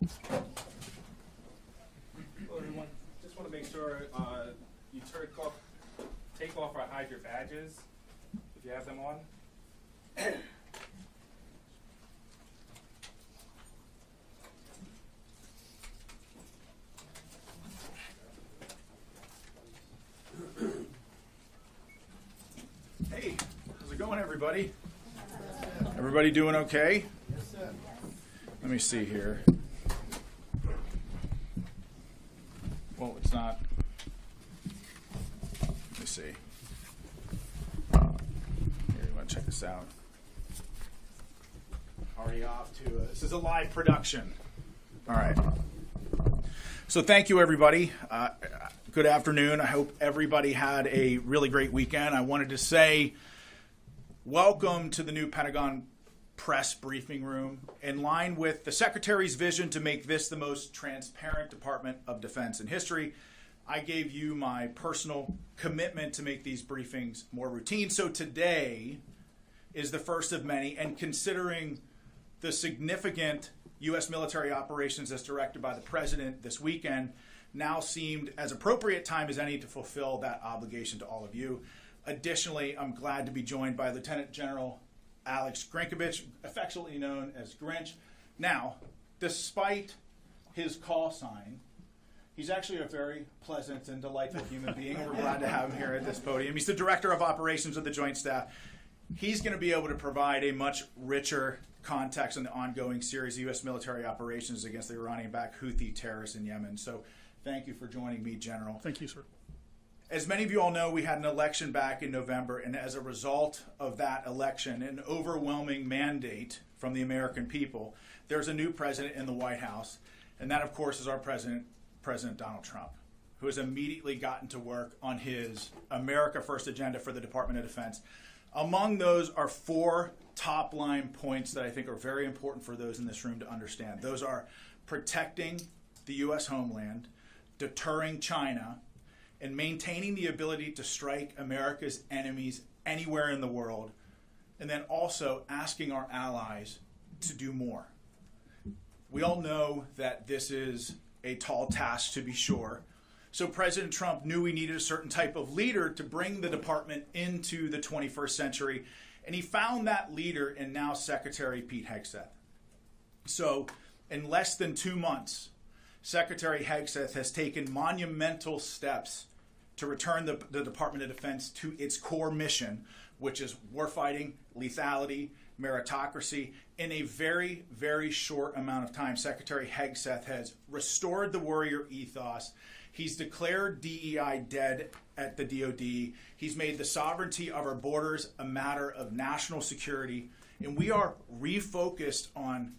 Hello everyone. Just want to make sure you take off or hide your badges if you have them on. Hey, how's it going, everybody? Everybody doing okay? Yes, sir. Let me see here. Well, it's not. Let me see. Here, you want to check this out? Already off to this is a live production. All right. So thank you, everybody. Good afternoon. I hope everybody had a really great weekend. I wanted to say welcome to the new Pentagon press briefing room. In line with the Secretary's vision to make this the most transparent Department of Defense in history, I gave you my personal commitment to make these briefings more routine. So today is the first of many, and considering the significant U.S. military operations as directed by the President this weekend, now seemed as appropriate time as any to fulfill that obligation to all of you. Additionally, I'm glad to be joined by Lieutenant General Alex Grinkovich, affectionately known as Grinch. Now, despite his call sign, he's actually a very pleasant and delightful human being. We're glad to have him here at this podium. He's the Director of Operations of the Joint Staff. He's going to be able to provide a much richer context on the ongoing series of U.S. military operations against the Iranian-backed Houthi terrorists in Yemen. So thank you for joining me, General. Thank you, sir. As many of you all know, we had an election back in November, and as a result of that election, an overwhelming mandate from the American people, there's a new president in the White House, and that, of course, is our president, President Donald Trump, who has immediately gotten to work on his America First agenda for the Department of Defense. Among those are four top-line points that I think are very important for those in this room to understand. Those are protecting the U.S. homeland, deterring China, and maintaining the ability to strike America's enemies anywhere in the world, and then also asking our allies to do more. We all know that this is a tall task, to be sure. So President Trump knew we needed a certain type of leader to bring the department into the 21st century, and he found that leader in now Secretary Pete Hegseth. So in less than 2 months, Secretary Hegseth has taken monumental steps to return the Department of Defense to its core mission, which is warfighting, lethality, meritocracy. In a very, very short amount of time, Secretary Hegseth has restored the warrior ethos. He's declared DEI dead at the DoD. He's made the sovereignty of our borders a matter of national security. And we are refocused on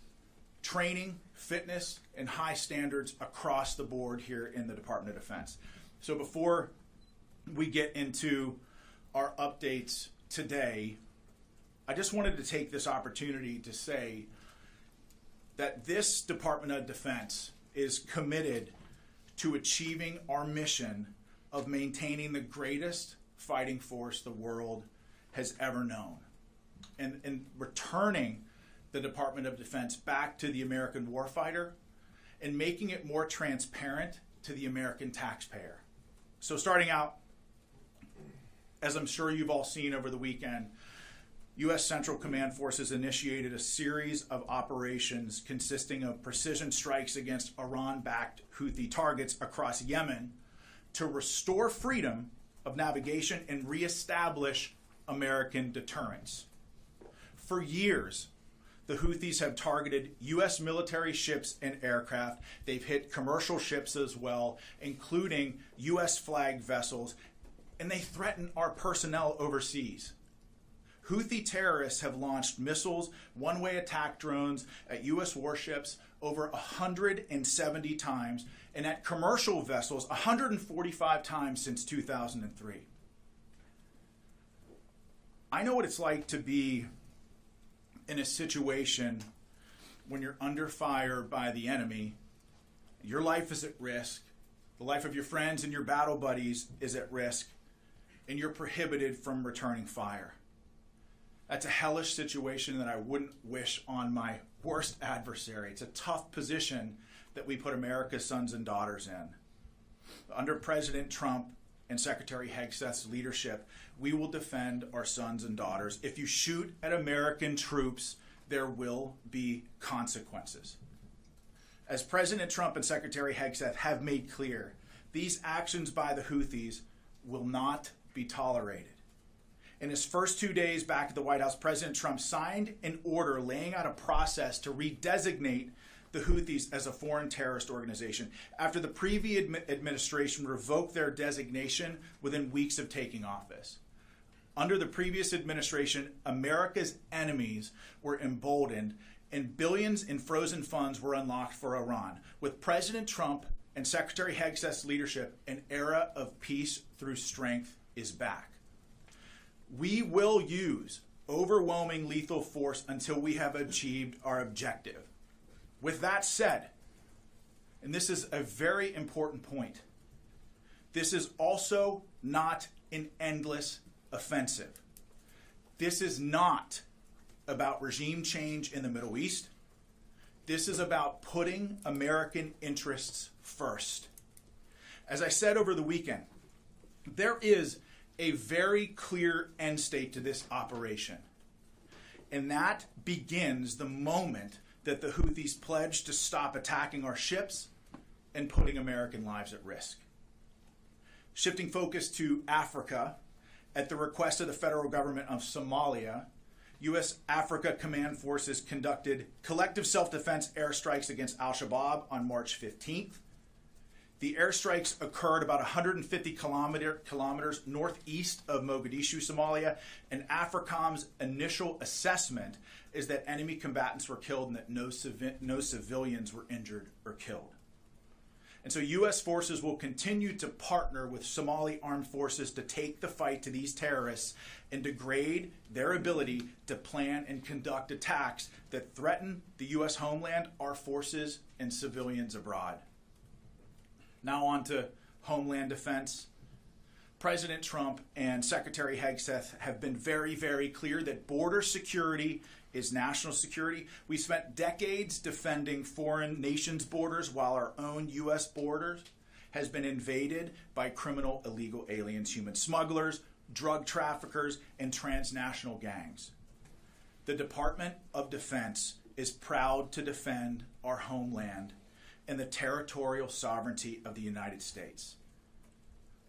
training, fitness, and high standards across the board here in the Department of Defense. So before we get into our updates today, I just wanted to take this opportunity to say that this Department of Defense is committed to achieving our mission of maintaining the greatest fighting force the world has ever known, and returning the Department of Defense back to the American warfighter and making it more transparent to the American taxpayer. So starting out, as I'm sure you've all seen over the weekend, U.S. Central Command Forces initiated a series of operations consisting of precision strikes against Iran-backed Houthi targets across Yemen to restore freedom of navigation and reestablish American deterrence. For years, the Houthis have targeted U.S. military ships and aircraft. They've hit commercial ships as well, including U.S. flagged vessels, and they threaten our personnel overseas. Houthi terrorists have launched missiles, one-way attack drones at U.S. warships over 170 times, and at commercial vessels 145 times since 2003. I know what it's like to be in a situation when you're under fire by the enemy. Your life is at risk. The life of your friends and your battle buddies is at risk, and you're prohibited from returning fire. That's a hellish situation that I wouldn't wish on my worst adversary. It's a tough position that we put America's sons and daughters in. Under President Trump and Secretary Hegseth's leadership, we will defend our sons and daughters. If you shoot at American troops, there will be consequences. As President Trump and Secretary Hegseth have made clear, these actions by the Houthis will not be tolerated. In his first 2 days back at the White House, President Trump signed an order laying out a process to redesignate the Houthis as a foreign terrorist organization after the previous administration revoked their designation within weeks of taking office. Under the previous administration, America's enemies were emboldened and billions in frozen funds were unlocked for Iran. With President Trump and Secretary Hegseth's leadership, an era of peace through strength is back. We will use overwhelming lethal force until we have achieved our objective. With that said, and this is a very important point, this is also not an endless offensive. This is not about regime change in the Middle East. This is about putting American interests first. As I said over the weekend, there is a very clear end state to this operation. And that begins the moment that the Houthis pledge to stop attacking our ships and putting American lives at risk. Shifting focus to Africa, at the request of the federal government of Somalia, U.S. Africa Command Forces conducted collective self-defense airstrikes against al-Shabaab on March 15th. The airstrikes occurred about 150 kilometers northeast of Mogadishu, Somalia, and AFRICOM's initial assessment is that enemy combatants were killed and that no civilians were injured or killed. And so U.S. forces will continue to partner with Somali armed forces to take the fight to these terrorists and degrade their ability to plan and conduct attacks that threaten the U.S. homeland, our forces, and civilians abroad. Now on to Homeland Defense. President Trump and Secretary Hegseth have been very, very clear that border security is national security. We spent decades defending foreign nations' borders while our own U.S. borders has been invaded by criminal illegal aliens, human smugglers, drug traffickers, and transnational gangs. The Department of Defense is proud to defend our homeland and the territorial sovereignty of the United States.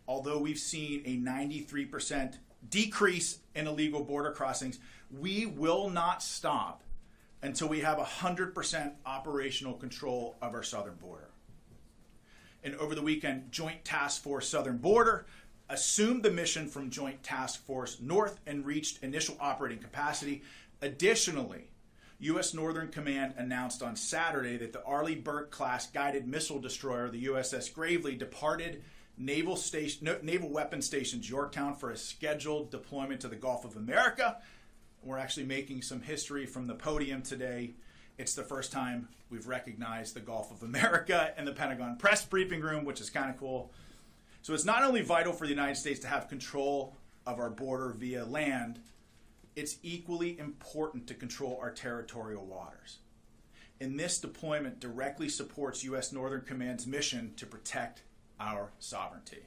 Although we've seen a 93% decrease in illegal border crossings, we will not stop until we have 100% operational control of our southern border. And over the weekend, Joint Task Force Southern Border assumed the mission from Joint Task Force North and reached initial operating capacity. Additionally, U.S. Northern Command announced on Saturday that the Arleigh Burke-class guided missile destroyer, the USS Gravely, departed Naval Weapons Station Yorktown for a scheduled deployment to the Gulf of America. We're actually making some history from the podium today. It's the first time we've recognized the Gulf of America in the Pentagon press briefing room, which is kind of cool. So it's not only vital for the United States to have control of our border via land, it's equally important to control our territorial waters. And this deployment directly supports U.S. Northern Command's mission to protect our sovereignty.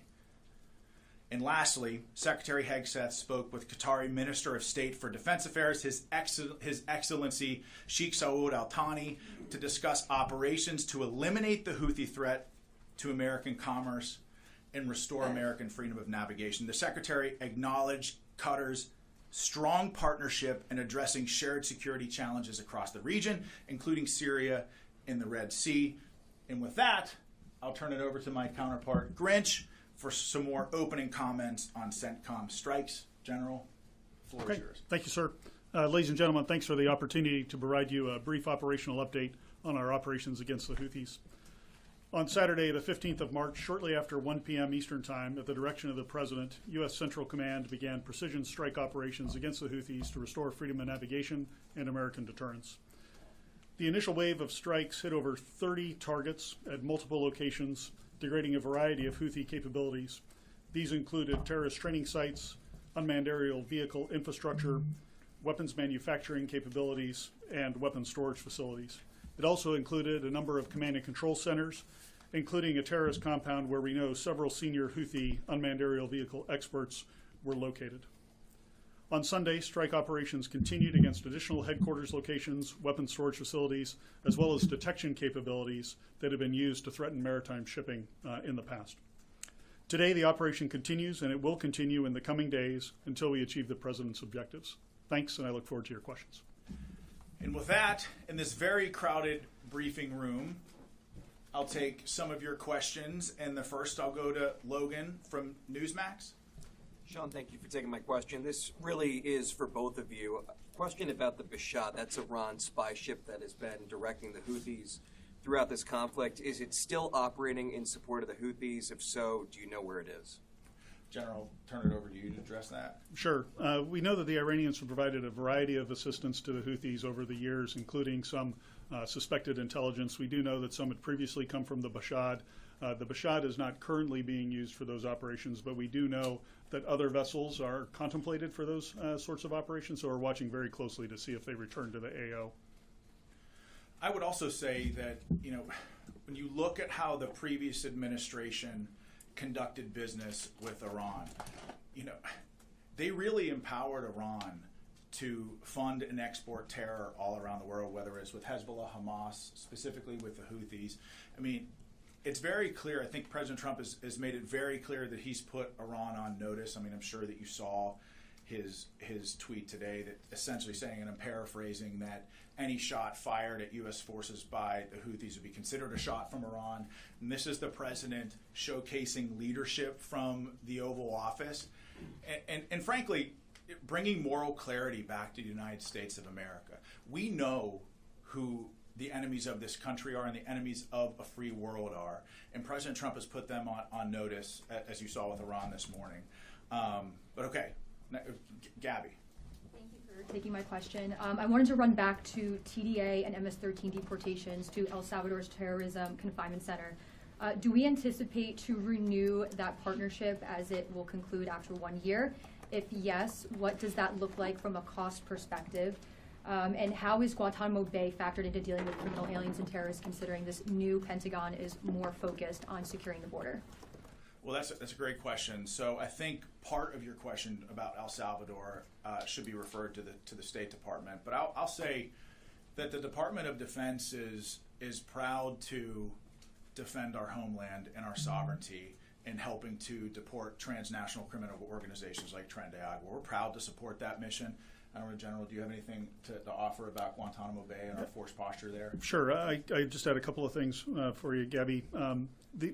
And lastly, Secretary Hegseth spoke with Qatari Minister of State for Defense Affairs, His Excellency Sheikh Saud Al Thani, to discuss operations to eliminate the Houthi threat to American commerce and restore American freedom of navigation. The Secretary acknowledged Qatar's strong partnership in addressing shared security challenges across the region, including Syria and the Red Sea. And with that, I'll turn it over to my counterpart, Grinch, for some more opening comments on CENTCOM strikes. General, the floor is yours. Thank you, sir. Ladies and gentlemen, thanks for the opportunity to provide you a brief operational update on our operations against the Houthis. On Saturday, the 15th of March, shortly after 1 p.m. Eastern Time, at the direction of the President, U.S. Central Command began precision strike operations against the Houthis to restore freedom of navigation and American deterrence. The initial wave of strikes hit over 30 targets at multiple locations, degrading a variety of Houthi capabilities. These included terrorist training sites, unmanned aerial vehicle infrastructure, weapons manufacturing capabilities, and weapons storage facilities. It also included a number of command and control centers, including a terrorist compound where we know several senior Houthi unmanned aerial vehicle experts were located. On Sunday, strike operations continued against additional headquarters locations, weapons storage facilities, as well as detection capabilities that have been used to threaten maritime shipping in the past. Today, the operation continues, and it will continue in the coming days until we achieve the President's objectives. Thanks, and I look forward to your questions. And with that, in this very crowded briefing room, I'll take some of your questions, and the first I'll go to Logan from Newsmax. Sean, thank you for taking my question. This really is for both of you. A question about the Bashad, that's Iran's spy ship that has been directing the Houthis throughout this conflict. Is it still operating in support of the Houthis? If so, do you know where it is? General, turn it over to you to address that. Sure. We know that the Iranians have provided a variety of assistance to the Houthis over the years, including some suspected intelligence. We do know that some had previously come from the Bashad. The Bashad is not currently being used for those operations, but we do know that other vessels are contemplated for those sorts of operations, so we're watching very closely to see if they return to the AO. I would also say that, when you look at how the previous administration conducted business with Iran, they really empowered Iran to fund and export terror all around the world, whether it's with Hezbollah, Hamas, specifically with the Houthis. It's very clear. I think President Trump has made it very clear that he's put Iran on notice. I'm sure that you saw his tweet today that essentially saying, and I'm paraphrasing, that any shot fired at U.S. forces by the Houthis would be considered a shot from Iran. And this is the president showcasing leadership from the Oval Office and frankly, bringing moral clarity back to the United States of America. We know who the enemies of this country are and the enemies of a free world are. And President Trump has put them on notice, as you saw with Iran this morning. But okay, Gabby. Thank you for taking my question. I wanted to run back to TDA and MS-13 deportations to El Salvador's Terrorism Confinement Center. Do we anticipate to renew that partnership as it will conclude after 1 year? If yes, what does that look like from a cost perspective? And how is Guantanamo Bay factored into dealing with criminal aliens and terrorists, considering this new Pentagon is more focused on securing the border? Well, that's a great question. So I think part of your question about El Salvador should be referred to the State Department. But I'll say that the Department of Defense is proud to defend our homeland and our sovereignty in helping to deport transnational criminal organizations like Tren de Agua. We're proud to support that mission. I don't know, General, do you have anything to offer about Guantanamo Bay and our force posture there? Sure. I just had a couple of things for you, Gabby.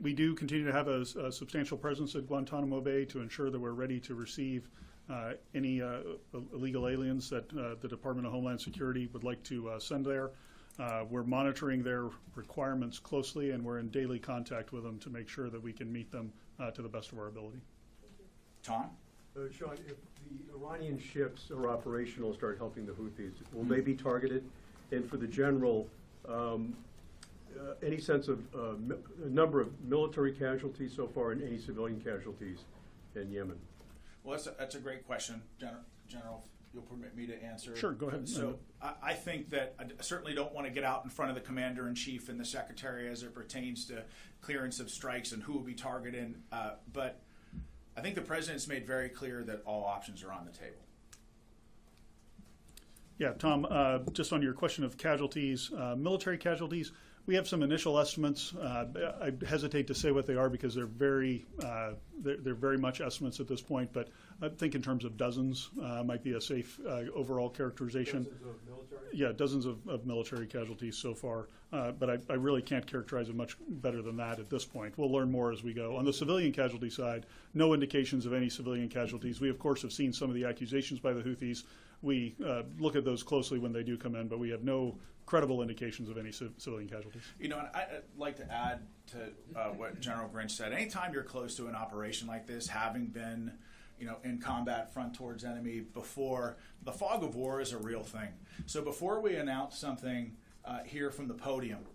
We do continue to have a substantial presence at Guantanamo Bay to ensure that we're ready to receive any illegal aliens that the Department of Homeland Security would like to send there. We're monitoring their requirements closely, and we're in daily contact with them to make sure that we can meet them to the best of our ability. Tom? Sean, if the Iranian ships are operational and start helping the Houthis, will they be targeted? And for the general, any sense of number of military casualties so far and any civilian casualties in Yemen? Well, that's a great question, General. If you'll permit me to answer. Sure, go ahead. So I think that I certainly don't want to get out in front of the Commander-in-Chief and the Secretary as it pertains to clearance of strikes and who will be targeted, but I think the President's made very clear that all options are on the table. Yeah, Tom, just on your question of casualties, military casualties, we have some initial estimates. I hesitate to say what they are because they're very much estimates at this point, but I think in terms of dozens might be a safe overall characterization. Dozens of military? Yeah, dozens of military casualties so far, but I really can't characterize it much better than that at this point. We'll learn more as we go. On the civilian casualty side, no indications of any civilian casualties. We, of course, have seen some of the accusations by the Houthis. We look at those closely when they do come in, but we have no credible indications of any civilian casualties. And I'd like to add to what General Grinch said. Anytime you're close to an operation like this, having been in combat front towards enemy before, the fog of war is a real thing. So before we announce something here from the podium,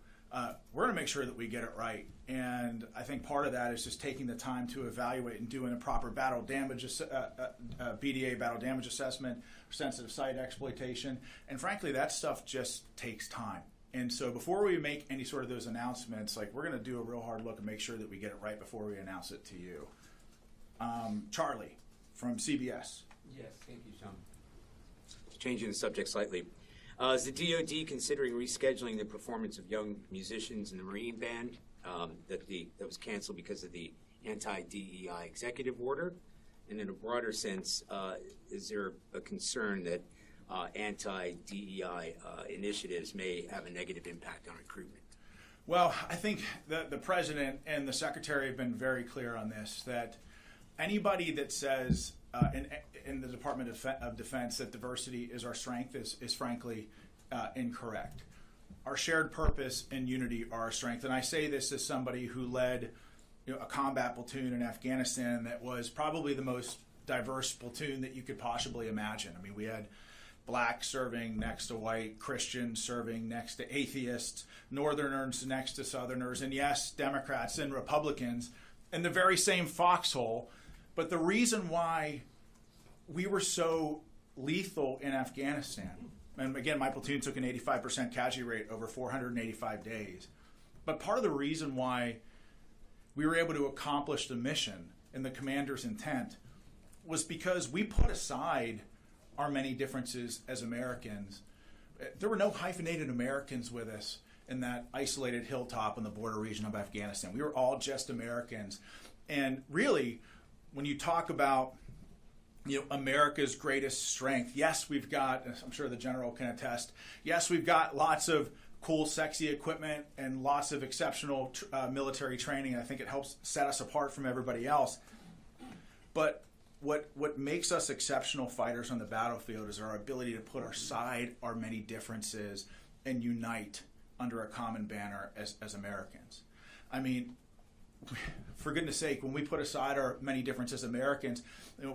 we're going to make sure that we get it right. And I think part of that is just taking the time to evaluate and doing a proper battle damage, BDA battle damage assessment, sensitive site exploitation. And frankly, that stuff just takes time. And so before we make any sort of those announcements, like, we're going to do a real hard look and make sure that we get it right before we announce it to you. Charlie from CBS. Yes, thank you, Sean. Changing the subject slightly. Is the DoD considering rescheduling the performance of young musicians in the Marine Band that was canceled because of the anti-DEI executive order? And in a broader sense, is there a concern that anti-DEI initiatives may have a negative impact on recruitment? Well, I think that the president and the secretary have been very clear on this, that anybody that says in the Department of Defense that diversity is our strength is frankly incorrect. Our shared purpose and unity are our strength. And I say this as somebody who led a combat platoon in Afghanistan that was probably the most diverse platoon that you could possibly imagine. I mean, we had blacks serving next to white, Christians serving next to atheists, Northerners next to Southerners, and yes, Democrats and Republicans in the very same foxhole. But the reason why we were so lethal in Afghanistan, and again, my platoon took an 85% casualty rate over 485 days, but part of the reason why we were able to accomplish the mission and the commander's intent was because we put aside our many differences as Americans. There were no hyphenated Americans with us in that isolated hilltop in the border region of Afghanistan. We were all just Americans. And really, when you talk about America's greatest strength, yes, we've got, I'm sure the general can attest, yes, we've got lots of cool, sexy equipment and lots of exceptional military training. I think it helps set us apart from everybody else. But what makes us exceptional fighters on the battlefield is our ability to put aside our many differences and unite under a common banner as Americans. I mean, for goodness sake, when we put aside our many differences as Americans,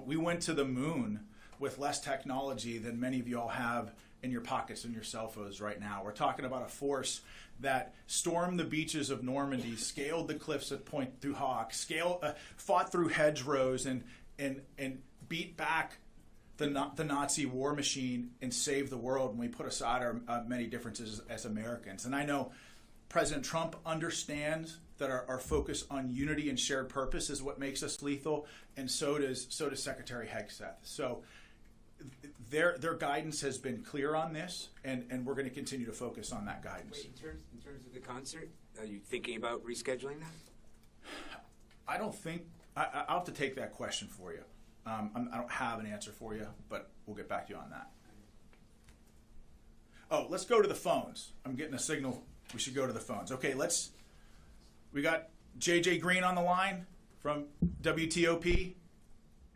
we went to the moon with less technology than many of you all have in your pockets and your cell phones right now. We're talking about a force that stormed the beaches of Normandy, scaled the cliffs at Pointe du Hoc, fought through hedgerows, and beat back the Nazi war machine and saved the world when we put aside our many differences as Americans. And I know President Trump understands that our focus on unity and shared purpose is what makes us lethal, and so does Secretary Hegseth. So their guidance has been clear on this, and we're going to continue to focus on that guidance. Wait, in terms of the concert, are you thinking about rescheduling that? I don't think I'll have to take that question for you. I don't have an answer for you, but we'll get back to you on that. Oh, let's go to the phones. I'm getting a signal. We should go to the phones. Okay, we got JJ Green on the line from WTOP.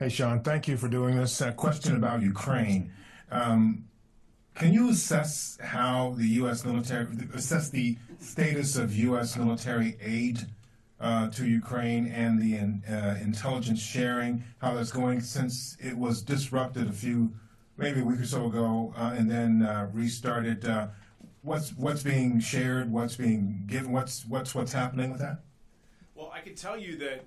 Hey, Sean, thank you for doing this. Question about Ukraine. Can you assess how the U.S. military, assess the status of U.S. military aid to Ukraine and the intelligence sharing, how that's going since it was disrupted maybe a week or so ago, and then restarted? What's being shared? What's being given? What's happening with that? Well, I can tell you that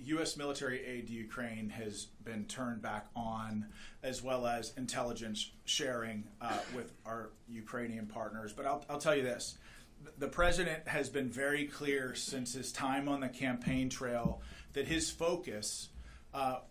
U.S. military aid to Ukraine has been turned back on, as well as intelligence sharing with our Ukrainian partners. But I'll tell you this. The president has been very clear since his time on the campaign trail that his focus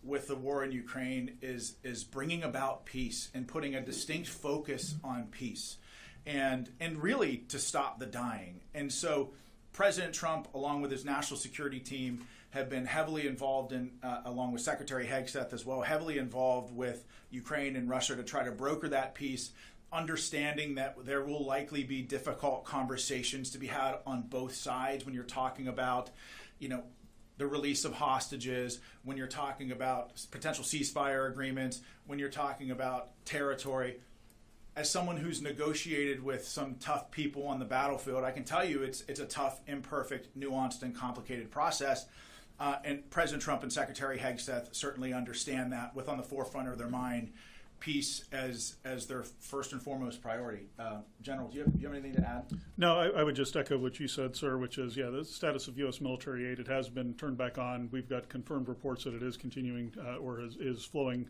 with the war in Ukraine is bringing about peace and putting a distinct focus on peace and really to stop the dying. And so President Trump, along with his national security team, have been heavily involved in, along with Secretary Hegseth as well, heavily involved with Ukraine and Russia to try to broker that peace, understanding that there will likely be difficult conversations to be had on both sides when you're talking about, the release of hostages, when you're talking about potential ceasefire agreements, when you're talking about territory. As someone who's negotiated with some tough people on the battlefield, I can tell you it's a tough, imperfect, nuanced, and complicated process. And President Trump and Secretary Hegseth certainly understand that, with on the forefront of their mind peace as their first and foremost priority. General, do you have anything to add? No, I would just echo what you said, sir, which is, the status of U.S. military aid, it has been turned back on. We've got confirmed reports that it is continuing or is flowing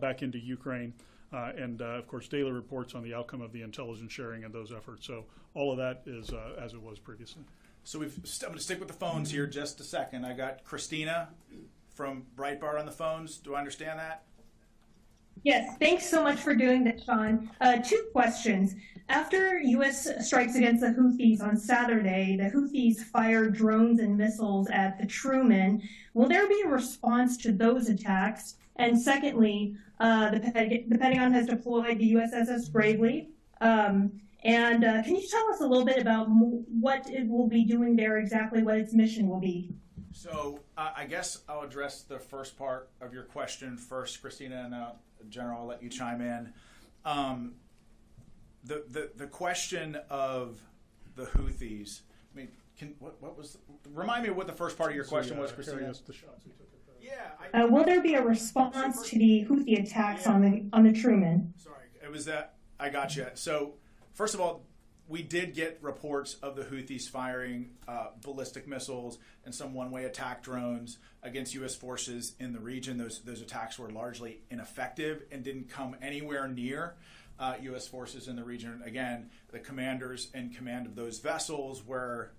back into Ukraine. And, of course, daily reports on the outcome of the intelligence sharing and those efforts. So all of that is as it was previously. So I'm going to stick with the phones here just a second. I got Christina from Breitbart on the phones. Do I understand that? Yes, thanks so much for doing this, Sean. Two questions. After U.S. strikes against the Houthis on Saturday, the Houthis fired drones and missiles at the Truman. Will there be a response to those attacks? And secondly, the Pentagon has deployed the USS Gravely. Can you tell us a little bit about what it will be doing there, exactly what its mission will be? So I guess I'll address the first part of your question first, Christina, and General, I'll let you chime in. The question of the Houthis. I mean, remind me what the first part of your question was, Christina? The shots we took at Yeah. Will there be a response to the Houthi attacks on the Truman? Sorry, it was that I got you. So first of all, we did get reports of the Houthis firing ballistic missiles and some one-way attack drones against U.S. forces in the region. Those attacks were largely ineffective and didn't come anywhere near U.S. forces in the region. Again, the commanders in command of those vessels were,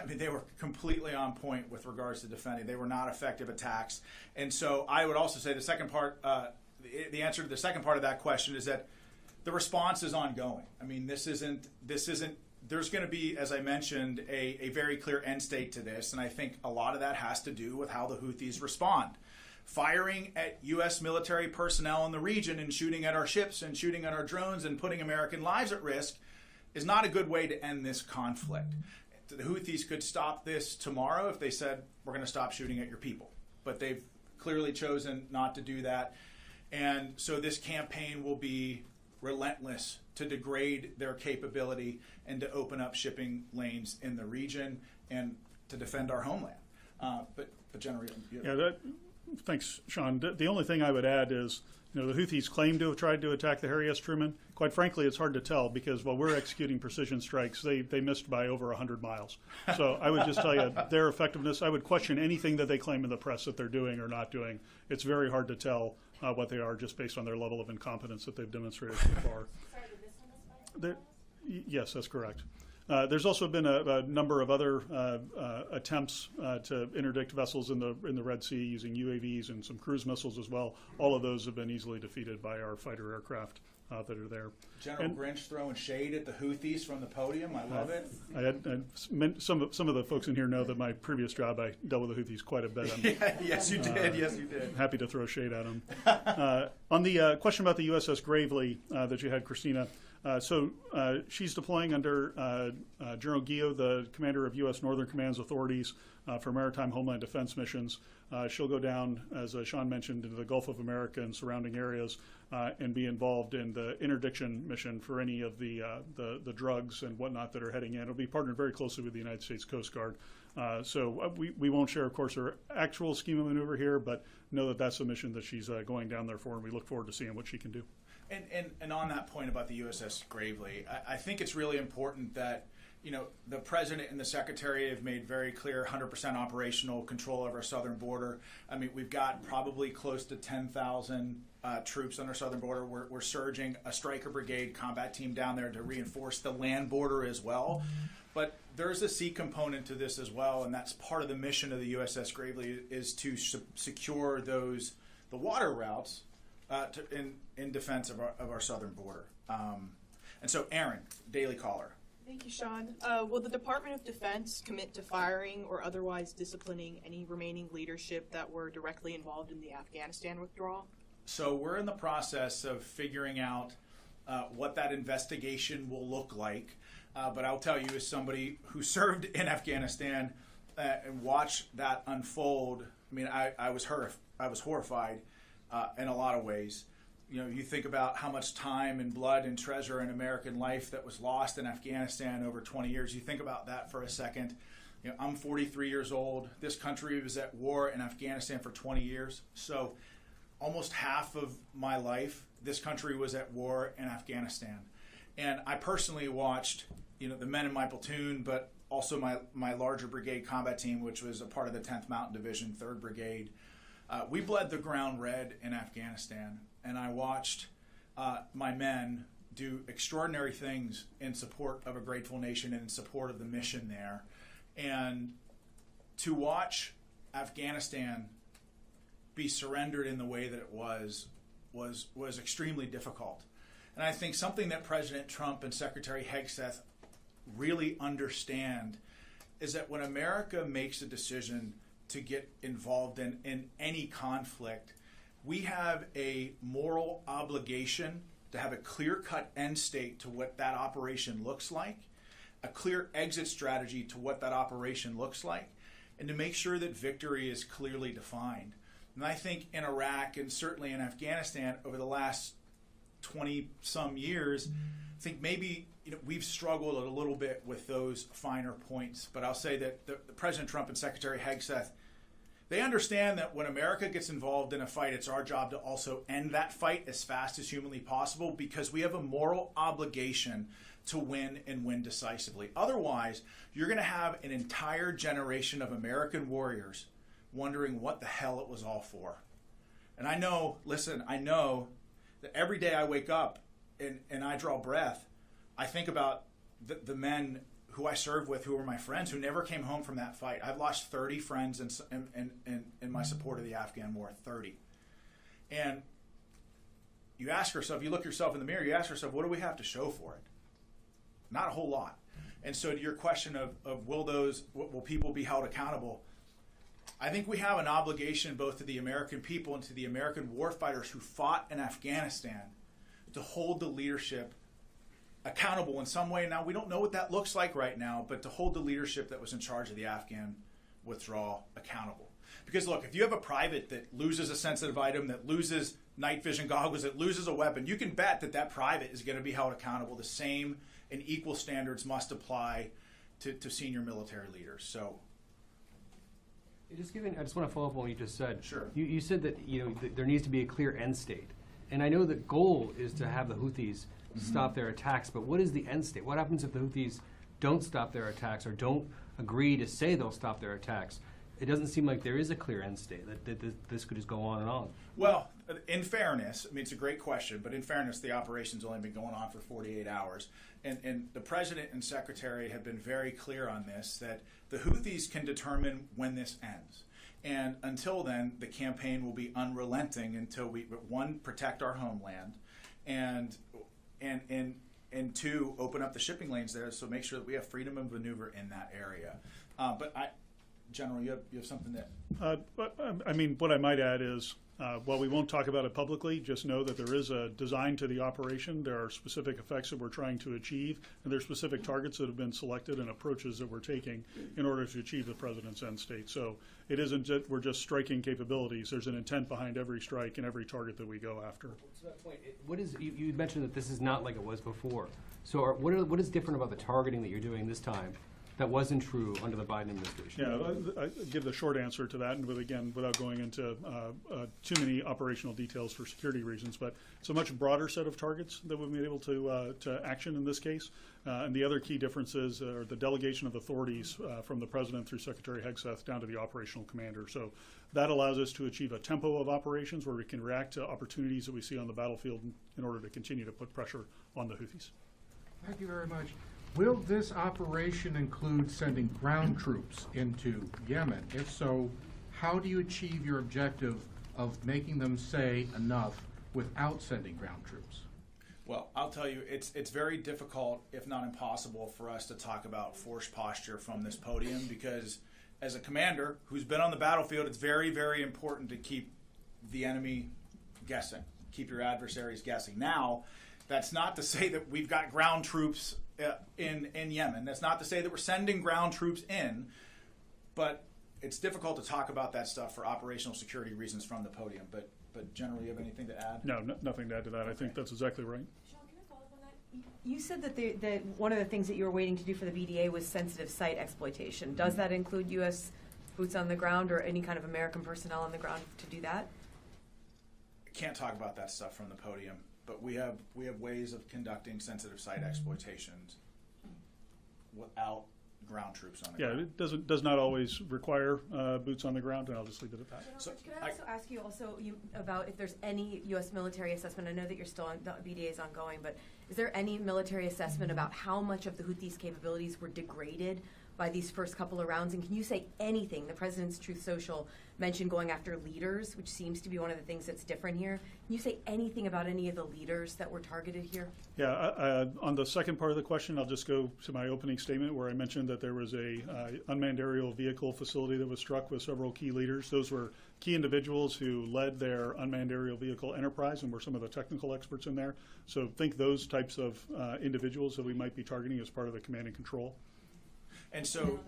they were completely on point with regards to defending. They were not effective attacks. And so I would also say the second part, the answer to the second part of that question is that the response is ongoing. I mean, this isn't, there's going to be, as I mentioned, a very clear end state to this. And I think a lot of that has to do with how the Houthis respond. Firing at U.S. military personnel in the region and shooting at our ships and shooting at our drones and putting American lives at risk is not a good way to end this conflict. The Houthis could stop this tomorrow if they said, we're going to stop shooting at your people. But they've clearly chosen not to do that. And so this campaign will be relentless to degrade their capability and to open up shipping lanes in the region and to defend our homeland. But General, thanks, Sean. The only thing I would add is, the Houthis claim to have tried to attack the Harry S. Truman. Quite frankly, it's hard to tell because while we're executing precision strikes, they missed by over 100 miles. So I would just tell you their effectiveness, I would question anything that they claim in the press that they're doing or not doing. It's very hard to tell what they are just based on their level of incompetence that they've demonstrated so far. Yes, that's correct. There's also been a number of other attempts to interdict vessels in the Red Sea using UAVs and some cruise missiles as well. All of those have been easily defeated by our fighter aircraft that are there. General Grinch throwing shade at the Houthis from the podium. I love it. Some of the folks in here know that my previous job, I dealt with the Houthis quite a bit. Yes, you did. Yes, you did. Happy to throw shade at them. On the question about the USS Gravely that you had, Christina, so she's deploying under General Guillot, the commander of U.S. Northern Command's authorities for maritime homeland defense missions. She'll go down, as Sean mentioned, into the Gulf of America and surrounding areas and be involved in the interdiction mission for any of the drugs and whatnot that are heading in. It'll be partnered very closely with the United States Coast Guard. So we won't share, of course, her actual scheme of maneuver here, but know that that's the mission that she's going down there for, and we look forward to seeing what she can do. And on that point about the USS Gravely, I think it's really important that the President and the Secretary have made very clear 100% operational control of our southern border. I mean, we've got probably close to 10,000 troops on our southern border. We're surging a Stryker Brigade combat team down there to reinforce the land border as well. But there's a sea component to this as well, and that's part of the mission of the USS Gravely is to secure the water routes in defense of our southern border. And so, Aaron, Daily Caller. Thank you, Sean. Will the Department of Defense commit to firing or otherwise disciplining any remaining leadership that were directly involved in the Afghanistan withdrawal? So we're in the process of figuring out what that investigation will look like. But I'll tell you, as somebody who served in Afghanistan and watched that unfold, I mean, I was horrified in a lot of ways. You think about how much time and blood and treasure and American life that was lost in Afghanistan over 20 years. You think about that for a second. I'm 43 years old. This country was at war in Afghanistan for 20 years. So almost half of my life, this country was at war in Afghanistan. And I personally watched, the men in my platoon, but also my larger brigade combat team, which was a part of the 10th Mountain Division, 3rd Brigade. We bled the ground red in Afghanistan, and I watched my men do extraordinary things in support of a grateful nation and in support of the mission there. And to watch Afghanistan be surrendered in the way that it was extremely difficult. And I think something that President Trump and Secretary Hegseth really understand is that when America makes a decision to get involved in any conflict, we have a moral obligation to have a clear-cut end state to what that operation looks like, a clear exit strategy to what that operation looks like, and to make sure that victory is clearly defined. And I think in Iraq and certainly in Afghanistan over the last 20-some years, I think maybe we've struggled a little bit with those finer points. But I'll say that the President Trump and Secretary Hegseth, they understand that when America gets involved in a fight, it's our job to also end that fight as fast as humanly possible, because we have a moral obligation to win and win decisively. Otherwise, you're going to have an entire generation of American warriors wondering what the hell it was all for. And I know that every day I wake up and I draw breath, I think about the men who I served with, who were my friends, who never came home from that fight. I've lost 30 friends in my support of the Afghan war, 30. And you ask yourself, you look yourself in the mirror, you ask yourself, what do we have to show for it? Not a whole lot. And so to your question of will people be held accountable, I think we have an obligation both to the American people and to the American warfighters who fought in Afghanistan to hold the leadership accountable in some way. Now, we don't know what that looks like right now, but to hold the leadership that was in charge of the Afghan withdrawal accountable. Because look, if you have a private that loses a sensitive item, that loses night vision goggles, that loses a weapon, you can bet that private is going to be held accountable. The same and equal standards must apply to senior military leaders. So, I just want to follow up on what you just said. Sure. You said that that there needs to be a clear end state, and I know the goal is to have the Houthis stop their attacks. But what is the end state? What happens if the Houthis don't stop their attacks or don't agree to say they'll stop their attacks? It doesn't seem like there is a clear end state, that this could just go on and on. Well, in fairness, I mean, it's a great question, but in fairness, the operation's only been going on for 48 hours. And the President and Secretary have been very clear on this, that the Houthis can determine when this ends. And until then, the campaign will be unrelenting until we, one, protect our homeland, and two, open up the shipping lanes there, so make sure that we have freedom of maneuver in that area. General, you have something that... I mean, what I might add is, while we won't talk about it publicly, just know that there is a design to the operation. There are specific effects that we're trying to achieve, and there are specific targets that have been selected and approaches that we're taking in order to achieve the President's end state. So it isn't that we're just striking capabilities. There's an intent behind every strike and every target that we go after. To that point, you mentioned that this is not like it was before. So what is different about the targeting that you're doing this time that wasn't true under the Biden administration? Yeah, I give the short answer to that, and again, without going into too many operational details for security reasons, but it's a much broader set of targets that we've been able to action in this case. And the other key differences are the delegation of authorities from the President through Secretary Hegseth down to the operational commander. So that allows us to achieve a tempo of operations where we can react to opportunities that we see on the battlefield in order to continue to put pressure on the Houthis. Thank you very much. Will this operation include sending ground troops into Yemen? If so, how do you achieve your objective of making them say enough without sending ground troops? Well, I'll tell you, it's very difficult, if not impossible, for us to talk about force posture from this podium, because as a commander who's been on the battlefield, it's very, very important to keep the enemy guessing, keep your adversaries guessing. Now, that's not to say that we've got ground troops in Yemen. That's not to say that we're sending ground troops in, but it's difficult to talk about that stuff for operational security reasons from the podium. But generally, you have anything to add? No, nothing to add to that. I think that's exactly right. Sean, can I follow up on that? You said that one of the things that you were waiting to do for the VDA was sensitive site exploitation. Does that include U.S. boots on the ground or any kind of American personnel on the ground to do that? can't talk about that stuff from the podium, but we have ways of conducting sensitive site exploitations without ground troops on the ground. It does not always require boots on the ground, and I'll just leave it at that. So, can I also ask you about if there's any U.S. military assessment? I know that you're still on, the BDA is ongoing, but is there any military assessment about how much of the Houthis' capabilities were degraded by these first couple of rounds? And can you say anything? The President's Truth Social mentioned going after leaders, which seems to be one of the things that's different here. Can you say anything about any of the leaders that were targeted here? Yeah, on the second part of the question, I'll just go to my opening statement where I mentioned that there was a unmanned aerial vehicle facility that was struck with several key leaders. Those were key individuals who led their unmanned aerial vehicle enterprise and were some of the technical experts in there. So think those types of individuals that we might be targeting as part of the command and control. And so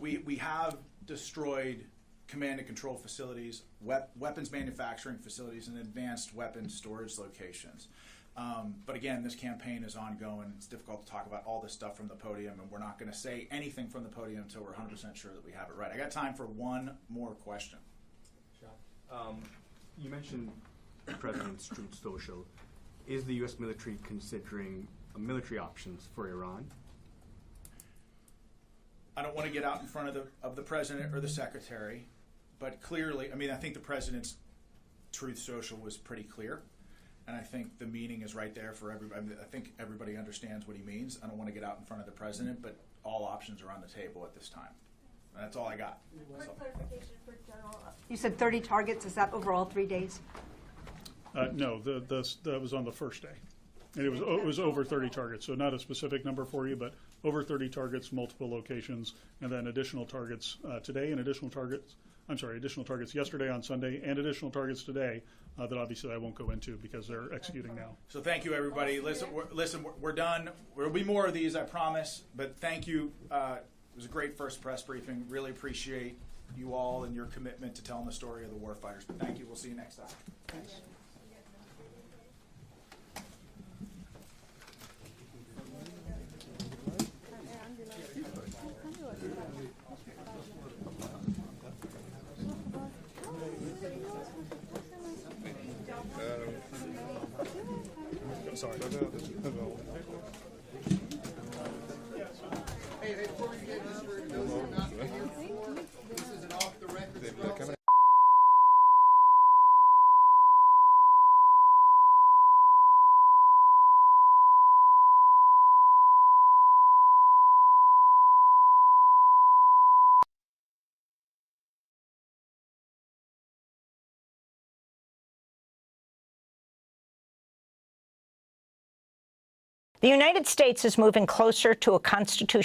we have destroyed command and control facilities, weapons manufacturing facilities, and advanced weapons storage locations. But again, this campaign is ongoing. It's difficult to talk about all this stuff from the podium, and we're not going to say anything from the podium until we're 100% sure that we have it right. I got time for one more question. You mentioned the President's Truth Social. Is the U.S. military considering military options for Iran? I don't want to get out in front of the President or the Secretary, but clearly, I mean, I think the President's Truth Social was pretty clear, and I think the meaning is right there for everybody. I mean, I think everybody understands what he means. I don't want to get out in front of the President, but all options are on the table at this time. And that's all I got. Quick clarification for General. You said 30 targets. Is that over all 3 days? No, that was on the first day. And it was over 30 targets, so not a specific number for you, but over 30 targets, multiple locations, and then additional targets today, and additional targets yesterday on Sunday, and additional targets today that obviously I won't go into because they're executing now. So thank you, everybody. Listen, we're done. There will be more of these, I promise, but thank you. It was a great first press briefing. Really appreciate you all and your commitment to telling the story of the warfighters. But thank you. We'll see you next time. Thanks. Sorry. Hey, before we get started, those who are not here before, this is an off the record drill. The United States is moving closer to a constitutional